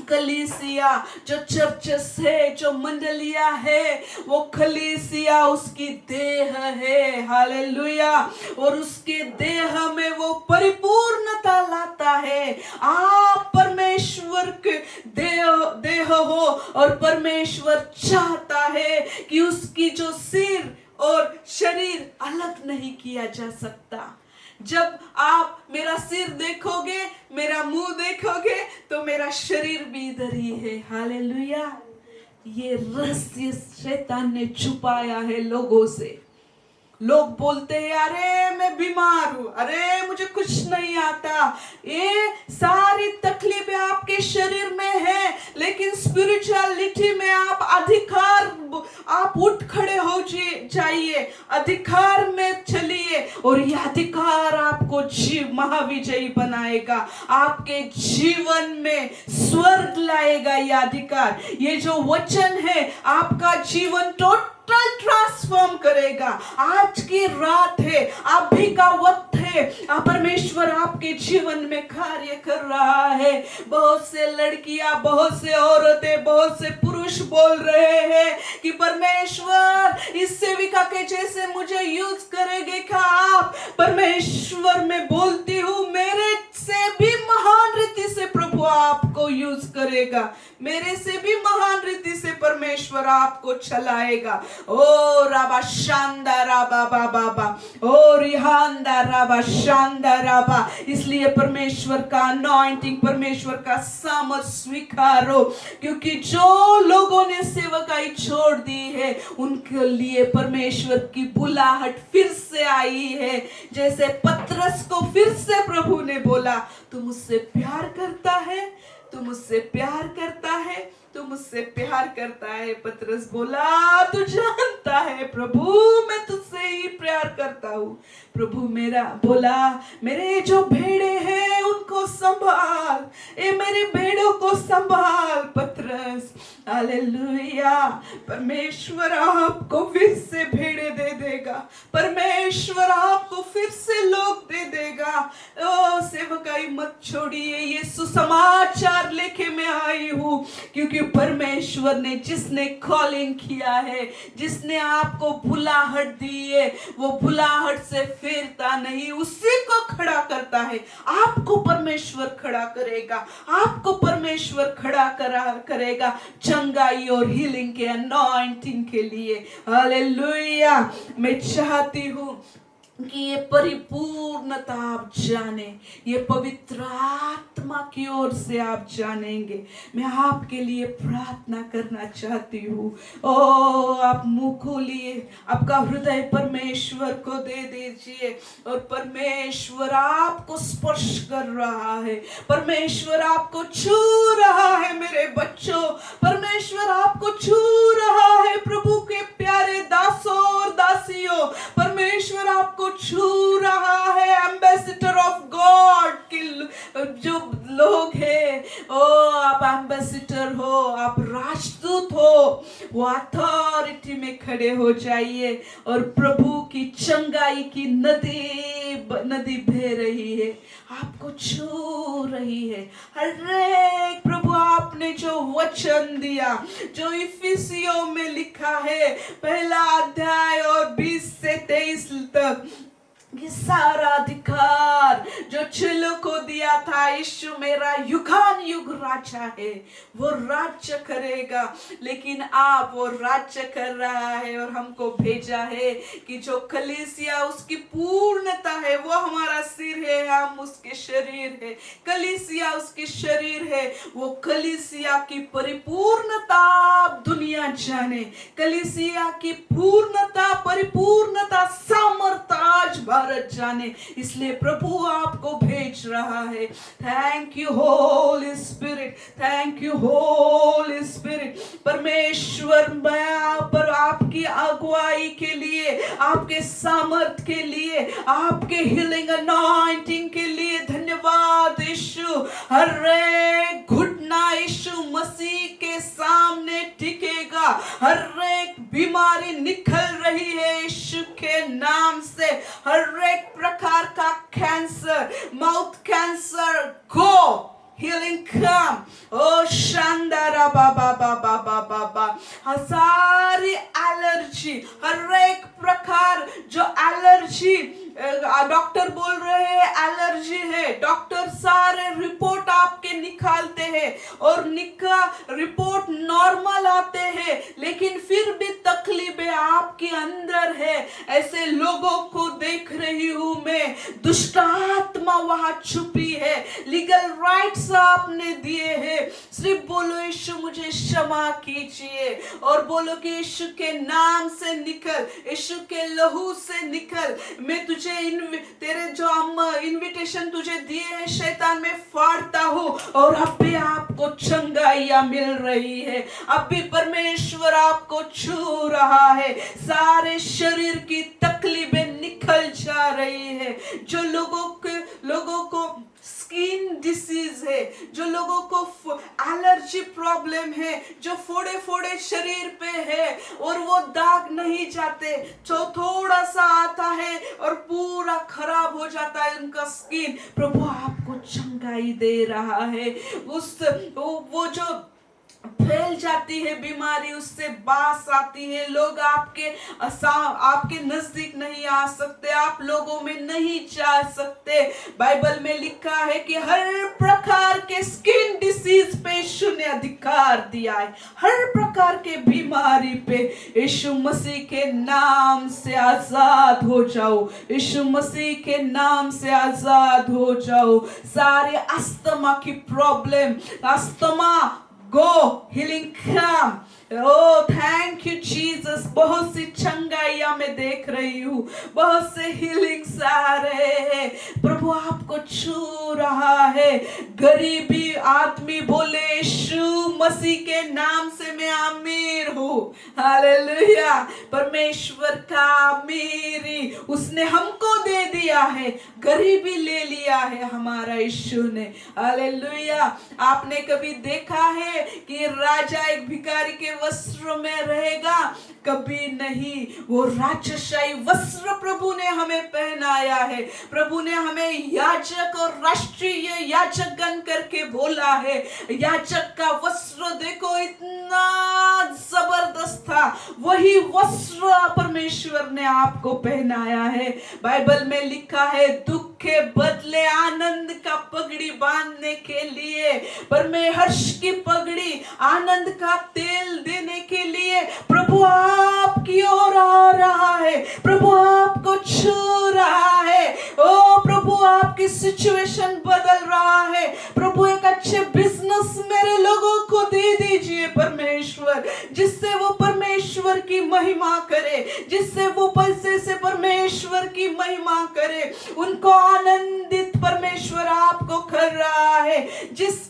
कलीसिया जो चर्चेस है, जो मंडलियां है, वो कलीसिया उसकी देह है। हालेलुया। और उसके देह में वो परिपूर्णता लाता है। आप परमेश्वर के देह हो और परमेश्वर चाहता है कि उसकी जो सिर और शरीर अलग नहीं किया जा सकता। जब आप मेरा सिर देखोगे, मेरा मुंह देखोगे, तो मेरा शरीर भी इधर ही है। हालेलुया। ये रहस्य शैतान ने छुपाया है लोगों से। लोग बोलते हैं, अरे मैं बीमार हूं, अरे मुझे कुछ नहीं आता। ये सारी तकलीफें आपके शरीर में है, लेकिन स्पिरिचुअलिटी में आप उठ खड़े हो जाइए, अधिकार में चलिए और यह अधिकार आपको महाविजयी बनाएगा। आपके जीवन में स्वर्ग लाएगा यह अधिकार। ये जो वचन है आपका जीवन टोटल ट्रांसफॉर्म करेगा। आज की रात है, अभी का वक्त है, परमेश्वर आपके जीवन में कार्य कर रहा है। बहुत से लड़कियां, बहुत से औरतें, बहुत से पुरुष बोल रहे हैं कि परमेश्वर इस सेविका के जैसे मुझे यूज करेंगे क्या आप? परमेश्वर मैं बोलती हूँ, मेरे से भी महान रीति से प्रभु आपको यूज करेगा, मेरे से भी महान रीति से परमेश्वर आपको चलाएगा। ओ राबा शांदा राबा बाबा, ओ रिहांदा राबा शांदा राबा। इसलिए परमेश्वर का अनॉइंटिंग, परमेश्वर का सामर्थ स्वीकारो, क्योंकि जो लोगों ने सेवकाई छोड़ दी है उनके लिए परमेश्वर की बुलाहट फिर से आई है। जैसे पतरस को फिर से प्रभु ने बोला, तू मुझसे प्यार करता है, तू मुझसे प्यार करता है, तू मुझसे प्यार करता है। पतरस बोला, तू जानता है प्रभु मैं तुझसे ही प्यार करता हूँ। प्रभु मेरा बोला, मेरे जो भेड़े हैं उनको संभाल, ए मेरे भेड़ों को संभाल पतरस। हालेलुया। परमेश्वर आपको फिर से भेड़े दे देगा, परमेश्वर आपको फिर से लोग दे देगा। ओ सेवकाई मत छोड़िए, ये सुसमाचार लेके मैं आई हूँ, क्योंकि परमेश्वर ने जिसने कॉलिंग किया है, जिसने आपको बुलाहट दी है, वो बुलाहट से फेरता नहीं, उसी को खड़ा करता है। आपको परमेश्वर खड़ा करेगा, आपको परमेश्वर खड़ा करेगा चंगाई और हीलिंग के अनॉइंटिंग के लिए। हालेलुया। मैं चाहती हूँ कि ये परिपूर्णता आप जाने, ये पवित्र आत्मा की ओर से आप जानेंगे। मैं आपके लिए प्रार्थना करना चाहती हूँ। ओ आप मुंह खोलिए, आपका हृदय परमेश्वर को दे दीजिए और परमेश्वर आपको स्पर्श कर रहा है, परमेश्वर आपको छू रहा है। मेरे बच्चों, परमेश्वर आपको छू रहा है। प्रभु के प्यारे दासों और दासियों, परमेश्वर आपको छू रहा है। एम्बेसडर ऑफ गॉड के जो लोग हैं, ओ आप एम्बेसडर हो, आप राजदूत हो, वो अथॉरिटी में खड़े हो जाइए और प्रभु की चंगाई की नदी बह रही है, आपको छू रही है। हर एक प्रभु आपने जो वचन दिया, जो इफिसियों में लिखा है 1 अध्याय और 20 से 23 तक, ये सारा अधिकार जो चेलों को दिया था, यीशु मेरा युगान युग राजा है, वो राज्य करेगा। लेकिन आप वो राज्य कर रहा है और हमको भेजा है कि जो कलीसिया उसकी पूर्णता है, वो हमारा सिर है, हम उसके शरीर है। कलीसिया उसके शरीर है, वो कलीसिया की परिपूर्णता दुनिया जाने, कलीसिया की पूर्णता, परिपूर्णता, सामर्थ्य आज भारत जाने। इसलिए प्रभु आपको भेज रहा है। Thank you Holi spirit, thank you Holi spirit. परमेश्वर मैं पर आपकी अगुवाई के लिए, आपके सामर्थ के लिए, आपके हीलिंग अनॉइंटिंग के लिए धन्यवाद यीशु। हर एक घुटना यीशु मसीह के सामने टिकेगा, हर एक बीमारी निकल रही है यीशु के नाम से। हर एक प्रकार का कैंसर, माउथ कैंसर गो, healing come। ओ शानदारा बाबा बाबा बाबा बाबा। सारी एलर्जी, हर एक प्रकार जो एलर्जी, डॉक्टर बोल रहे हैं एलर्जी है, डॉक्टर सारे रिपोर्ट आपके निकालते हैं और रिपोर्ट नॉर्मल आते हैं, लेकिन फिर भी तकलीफें आपके अंदर है। ऐसे लोगों को देख रही हूं मैं, दुष्ट आत्मा वहां छुपी है, लीगल राइट्स आपने दिए हैं। सिर्फ बोलो यीशु मुझे क्षमा कीजिए और बोलो कि यीशु के नाम से निकल, यीशु के लहू से निकल। मैं तुझे तेरे जो इनविटेशन तुझे दिए हैं शैतान में फाड़ता हूँ और अब भी आपको चंगाइयां मिल रही है, अब भी परमेश्वर आपको छू रहा है। सारे शरीर की तकलीफें निकल जा रही है। जो लोगों को स्किन डिसीज है, जो लोगों को एलर्जी प्रॉब्लम है, जो फोड़े फोड़े शरीर पे है और वो दाग नहीं जाते, जो थोड़ा सा आता है और पूरा खराब हो जाता है उनका स्किन, प्रभु आपको चंगाई दे रहा है। वो जो फैल जाती है बीमारी, उससे बास आती है, लोग आपके नजदीक नहीं आ सकते, आप लोगों में नहीं जा सकते। बाइबल में लिखा है कि हर प्रकार के स्किन डिसीज पे यीशु ने अधिकार दिया है। हर प्रकार के बीमारी पे यीशु मसीह के नाम से आजाद हो जाओ, यीशु मसीह के नाम से आजाद हो जाओ। सारे अस्थमा की problem, asthma go, healing come। Oh, thank you Jesus। बहुत सी चंगाइयां मैं देख रही हूँ, बहुत से हीलिंग्स आ रहे हैं, प्रभु आपको छू रहा है। गरीबी आदमी बोले यीशु मसीह के नाम से मैं अमीर हूँ। हालेलुया। परमेश्वर का अमीरी उसने हमको दे दिया है, गरीबी ले लिया है हमारा यीशु ने। हालेलुया। आपने कभी देखा है कि राजा एक भिखारी के वस्त्र में रहेगा? कभी नहीं। वो राजशाही वस्त्र प्रभु ने हमें पहनाया है। प्रभु ने हमें याजक और राष्ट्रीय याजक गण करके बोला है। याजक का वस्त्र देखो इतना जबरदस्त था, वही वस्त्र परमेश्वर ने आपको पहनाया है। बाइबल में लिखा है दुख के बदले आनंद का पगड़ी बांधने के लिए, पर मैं हर्ष की पगड़ी, आनंद का तेल देने के लिए प्रभु आपकी ओर आ रहा है, प्रभु आपको छू रहा सिचुएशन बदल रहा है। प्रभु एक अच्छे बिजनेस मेरे लोगों को दे दीजिए परमेश्वर, जिससे वो परमेश्वर की महिमा करे, जिससे वो पैसे से परमेश्वर की महिमा करे, उनको आनंदित परमेश्वर आपको कर रहा है।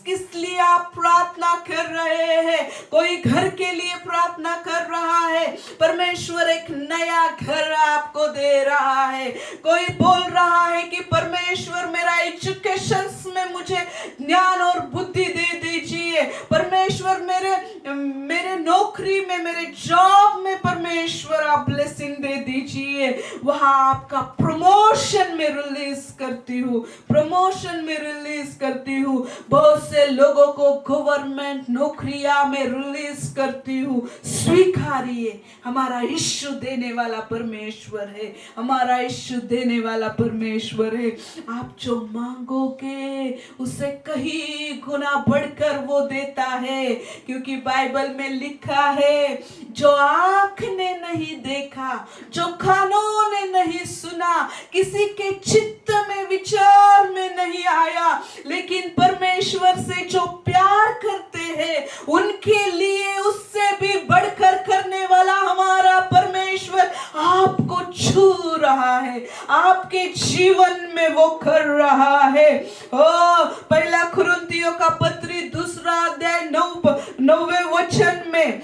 किस लिए आप प्रार्थना कर रहे हैं? कोई घर के लिए प्रार्थना कर रहा है, परमेश्वर एक नया घर आपको दे रहा है। कोई बोल रहा है कि परमेश्वर मेरा एजुकेशन में मुझे ज्ञान और बुद्धि दे दीजिए, परमेश्वर मेरे नौकरी में, मेरे जॉब में परमेश्वर आप ब्लेसिंग दे दीजिए। वहां आपका प्रमोशन में रिलीज करती हूँ, प्रमोशन में रिलीज करती हूँ। बहुत से लोगों को गवर्नमेंट नौकरियां में रिलीज करती हूँ। स्वीकारिए, हमारा यीशु देने वाला परमेश्वर है, हमारा यीशु देने वाला परमेश्वर है। आप जो मांगोगे उससे कहीं गुना बढ़कर वो देता है, क्योंकि बाइबल में लिखा है, जो आँख ने नहीं देखा, जो कानों ने नहीं सुना, किसी के चित्त में विचार में नहीं आया, लेकिन परमेश्वर से जो प्यार करते हैं उनके लिए उससे भी बढ़कर करने वाला हमारा परमेश्वर आपको छू रहा है, आपके जीवन में वो कर रहा है। ओ पहला कुरिन्थियों का पत्री 2 अध्याय 9वें वचन में,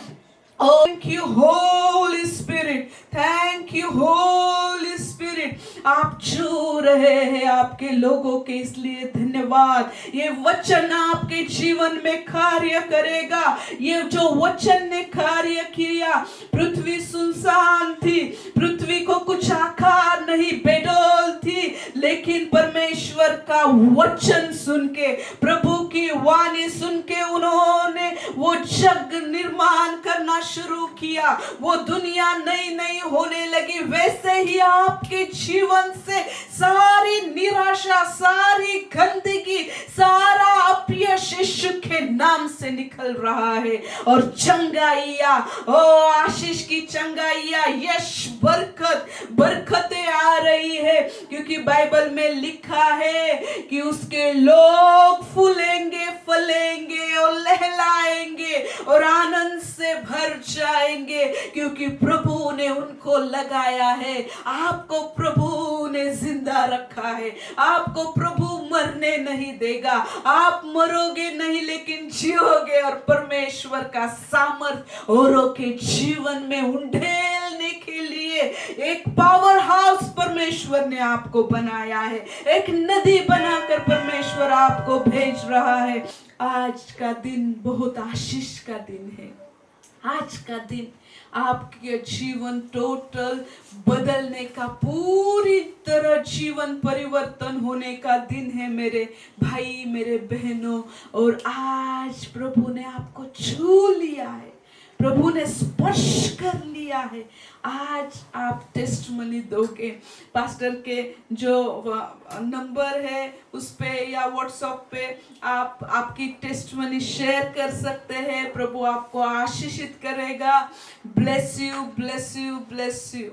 thank you Holi spirit, thank you Holi spirit, आप छू रहे हैं आपके लोगों के, इसलिए धन्यवाद। ये वचन आपके जीवन में कार्य करेगा। ये जो वचन ने कार्य किया, पृथ्वी सुनसान थी, पृथ्वी को कुछ आकार नहीं, बेडौल थी, लेकिन परमेश्वर का वचन सुन के, प्रभु की वाणी सुन के उन्होंने वो जग निर्माण करना शुरू किया। वो दुनिया नई नई होने लगी। वैसे ही आपके जीवन से सारी निराशा, सारी गंदगी, सारा अपयश यीशु के नाम से निकल रहा है, और चंगाइया, ओ आशीष की चंगाइया, यश, बरकतें आ रही है, क्योंकि बाइबल में लिखा है कि उसके लोग फूलेंगे, फलेंगे और लहलाएंगे और आनंद से भर जाएंगे, क्योंकि प्रभु ने उनको लगाया है। आपको प्रभु ने जिंदा रखा है, आपको प्रभु मरने नहीं देगा। आप मरोगे नहीं, लेकिन जियोगे, और परमेश्वर का सामर्थ औरों के जीवन में उंडेलने के लिए एक पावर हाउस परमेश्वर ने आपको बनाया है। एक नदी बनाकर परमेश्वर आपको भेज रहा है। आज का दिन बहुत आशीष का दिन है। आज का दिन आपके जीवन टोटल बदलने का, पूरी तरह जीवन परिवर्तन होने का दिन है मेरे भाई, मेरे बहनों। और आज प्रभु ने आपको छू लिया है, प्रभु ने स्पर्श कर लिया है। आज आप टेस्टमनी दोगे। पास्टर के जो नंबर है उस पे या व्हाट्सएप पे आप आपकी टेस्टमनी शेयर कर सकते हैं। प्रभु आपको आशीषित करेगा। Bless you, bless you, bless you.